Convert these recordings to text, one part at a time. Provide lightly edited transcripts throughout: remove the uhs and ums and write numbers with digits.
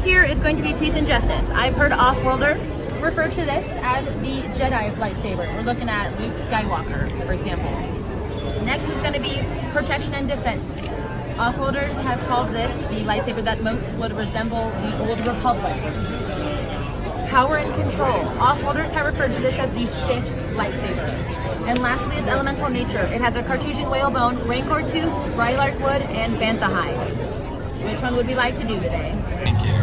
here is going to be peace and justice. I've heard off-worlders refer to this as the Jedi's lightsaber. We're looking at Luke Skywalker, for example. Next is going to be protection and defense. Off-worlders have called this the lightsaber that most would resemble the Old Republic. Power and control. Off-worlders have referred to this as the Sith lightsaber. And lastly is elemental nature. It has a Cartesian whalebone, Rancor tooth, Brylark wood, and Bantha hide. Which one would we like to do today? Thank you.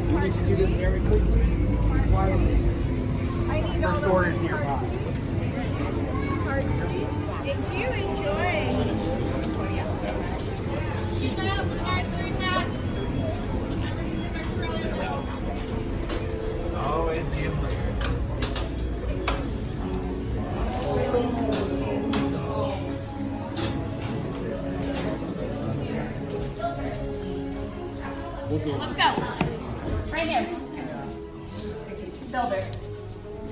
We need to do this very quickly, quietly. First order is nearby. Thank you. Enjoy. Keep it up. We got 3-pack. Always the emperor. Let's go. Right here. Builder.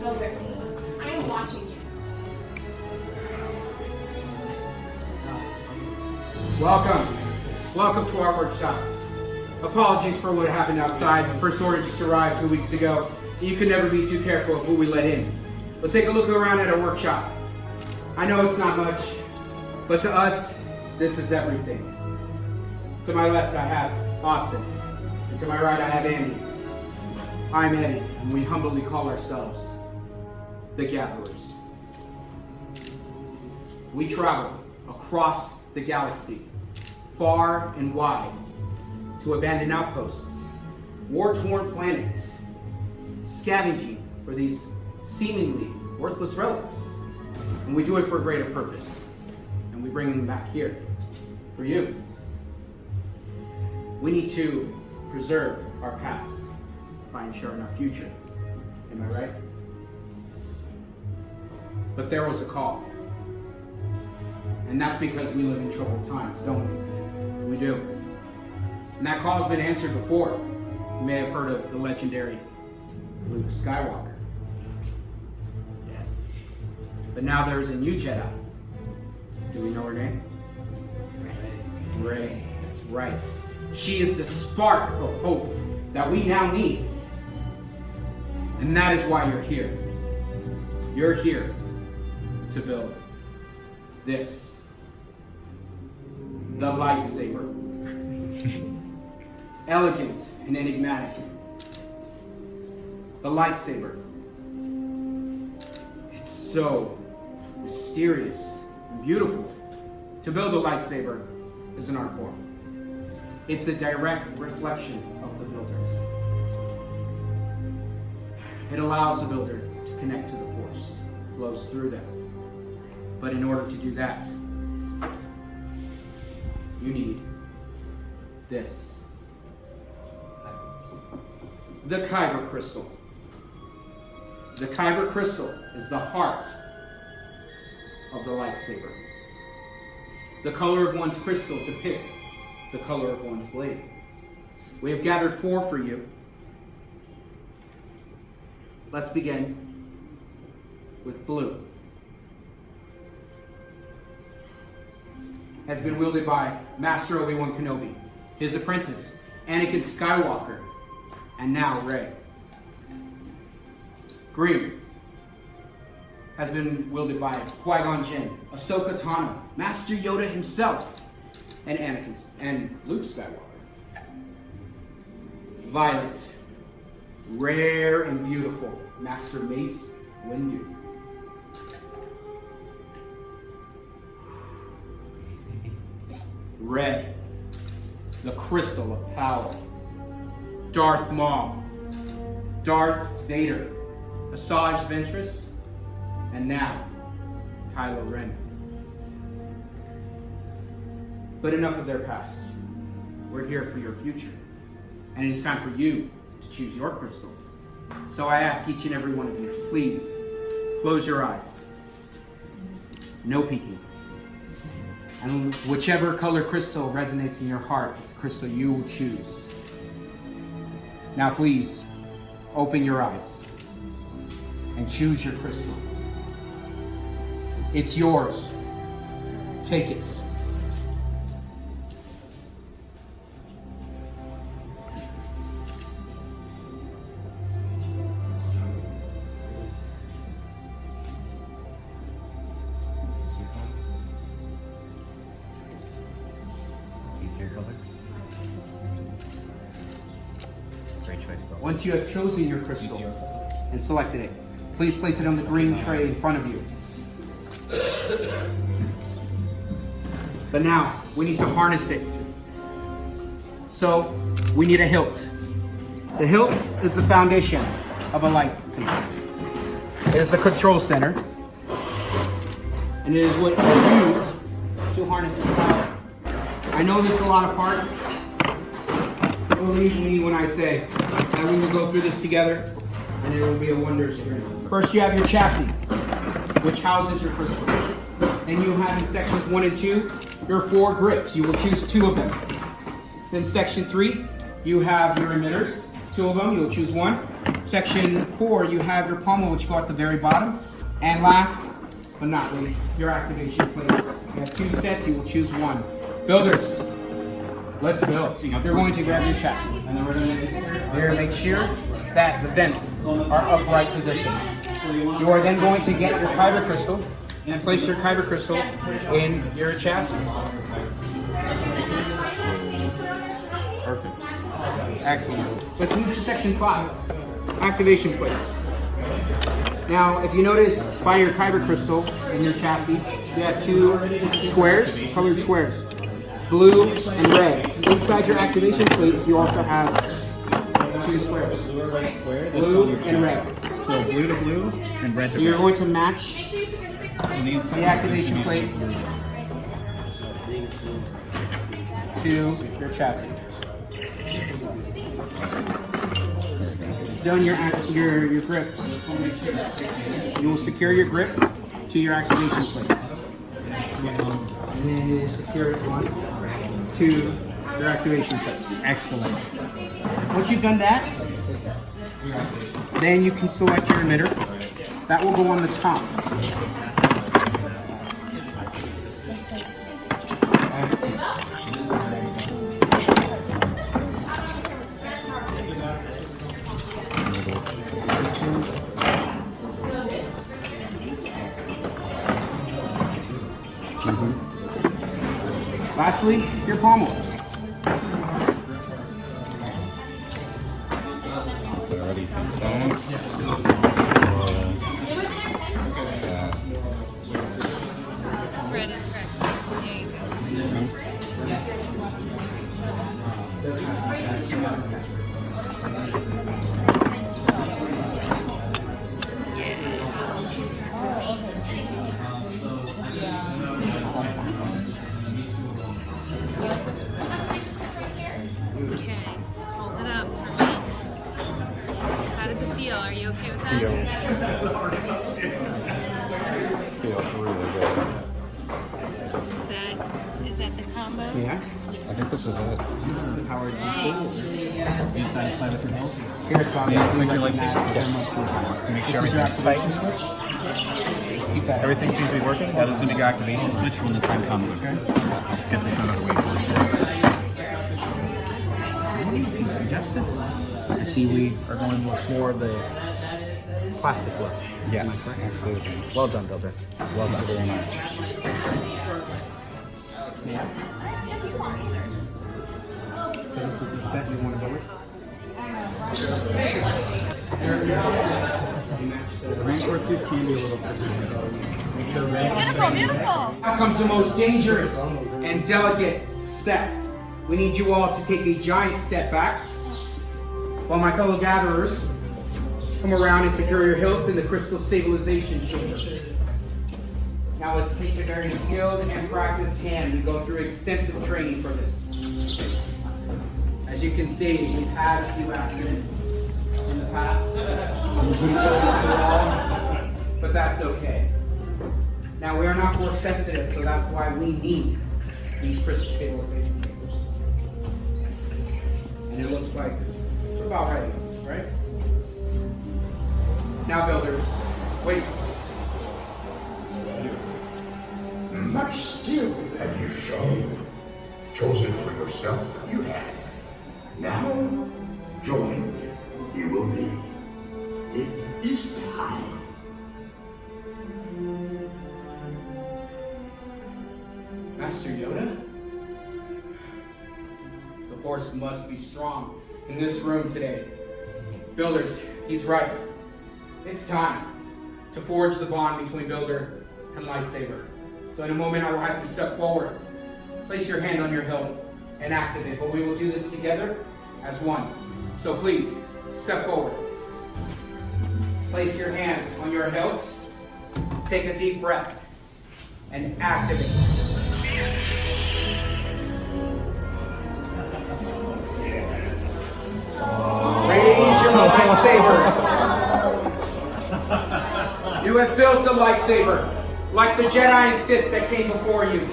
Builder. I am watching you. Welcome to our workshop. Apologies for what happened outside. The first order just arrived 2 weeks ago. You can never be too careful of who we let in. But take a look around at our workshop. I know it's not much, but to us, this is everything. To my left, I have Austin. And to my right, I have Andy. I'm Eddie, and we humbly call ourselves the Gatherers. We travel across the galaxy, far and wide, to abandoned outposts, war-torn planets, scavenging for these seemingly worthless relics. And we do it for a greater purpose. And we bring them back here for you. We need to preserve our past by ensuring our future. Am I right? But there was a call. And that's because we live in troubled times, don't we? We do. And that call has been answered before. You may have heard of the legendary Luke Skywalker. Yes. But now there is a new Jedi. Do we know her name? Rey. That's right. She is the spark of hope that we now need. And that is why you're here. You're here to build this. The lightsaber. Elegant and enigmatic. The lightsaber. It's so mysterious and beautiful. To build a lightsaber is an art form. It's a direct reflection of the builder. It allows the builder to connect to the Force, flows through them. But in order to do that, you need this. The kyber crystal. The kyber crystal is the heart of the lightsaber. The color of one's crystal depicts the color of one's blade. We have gathered 4 for you. Let's begin with blue. Has been wielded by Master Obi-Wan Kenobi, his apprentice, Anakin Skywalker, and now Rey. Green has been wielded by Qui-Gon Jinn, Ahsoka Tano, Master Yoda himself, and Anakin and Luke Skywalker. Violet, rare and beautiful, Master Mace Windu. Red, the crystal of power, Darth Maul, Darth Vader, Asajj Ventress, and now Kylo Ren. But enough of their past. We're here for your future. And it's time for you to choose your crystal. So I ask each and every one of you to please close your eyes. No peeking. And whichever color crystal resonates in your heart is the crystal you will choose. Now please, open your eyes. and choose your crystal. It's yours. Take it. Do you see your color? Great choice, Bill. Once you have chosen your Do you see crystal your color? and selected it, please place it on the green tray in front of you. But now, we need to harness it. So, we need a hilt. The hilt is the foundation of a lightsaber. It is the control center. And it is what you use to harness the power. I know there's a lot of parts. Believe me when I say that we will go through this together and it will be a wondrous journey. First, you have your chassis, which houses your crystal. Then you have in sections 1 and 2 your 4 grips. You will choose 2 of them. Then section 3, you have your emitters, 2 of them. You will choose 1. Section 4, you have your pommel, which go at the very bottom. And last but not least, your activation plates. You have 2 sets. You will choose 1. Builders, let's build. You're going to grab your chassis, and then we're going to make sure that the vents are upright position. You are then going to get your kyber crystal and place your kyber crystal in your chassis. Perfect. Excellent. Let's move to section 5, activation plates. Now, if you notice by your kyber crystal in your chassis, you have 2 squares, colored squares. Blue and red. Inside your activation plates, you also have 2 squares. Blue and red. So blue to blue and red to red. You're going to match The activation plate to your chassis. Done your grip. You will secure your grip to your activation plates. And then you will secure it on to your activation plates. Excellent. Once you've done that, then you can select your emitter. That will go on the top. Lastly, your pommel. Already Are you okay with that? feels really good. Is that the combo? Yeah. I think this is it. Powered Are you satisfied with your hilt? Here it's on. Yeah, it's like your lightsaber. Yes. To make sure everything's tight. Keep that. Everything seems to be working. That is going to be your activation switch when the time comes, okay? Let's get this out of the way for you. Peace and justice. I see we are going with more the classic look. Yes, absolutely. Well done, Builder. Well done very much. Yeah. So this is the set you want to go with? The raincoat suit can be a little Beautiful, beautiful. Now comes the most dangerous and delicate step. We need you all to take a giant step back while my fellow gatherers come around and secure your hilts in the crystal stabilization chamber. Now this takes a very skilled and practiced hand. We go through extensive training for this. As you can see, we've had a few accidents in the past. But that's okay. Now we are not force sensitive, so that's why we need these crystal stabilization chambers. And it looks like we're about ready, right? Now builders, Wait. Much skill have you shown. Chosen for yourself, you have. Now, joined, you will be. It is time. Master Yoda? The Force must be strong in this room today. Builders, he's right. It's time to forge the bond between Builder and Lightsaber. So in a moment, I will have you step forward. Place your hand on your hilt and activate. But we will do this together as one. So please, step forward. Place your hand on your hilt. Take a deep breath and activate. Raise your lightsabers. You have built a lightsaber, like the Jedi and Sith that came before you.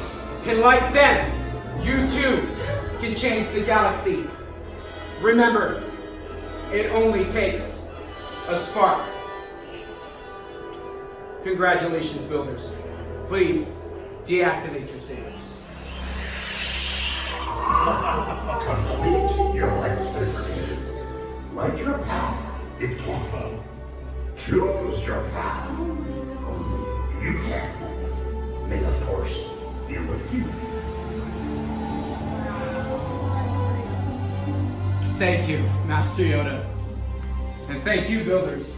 And like them, you too can change the galaxy. Remember, it only takes a spark. Congratulations, builders. Please, deactivate your sabers. Complete your lightsaber is. Light your path, it can. Choose your path. Only you can. May the Force be with you. Thank you, Master Yoda. And thank you, builders.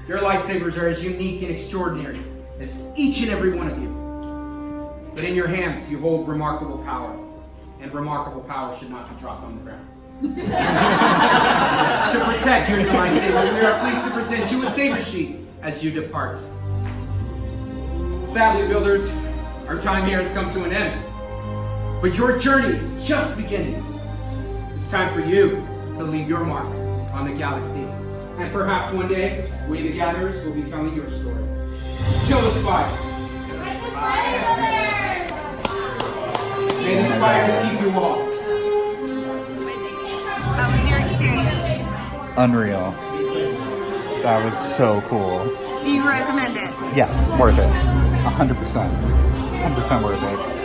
Your lightsabers are as unique and extraordinary as each and every one of you. But in your hands, you hold remarkable power. And remarkable power should not be dropped on the ground. To protect your lightsaber, we are pleased to present you a saber sheath as you depart. Sadly, builders, our time here has come to an end. But your journey is just beginning. It's time for you to leave your mark on the galaxy. And perhaps one day, we the gatherers will be telling your story. Kill the spider. May the spiders keep you all. How was your experience? Unreal. That was so cool. Do you recommend it? Yes, worth it. 100%. 100% worth it.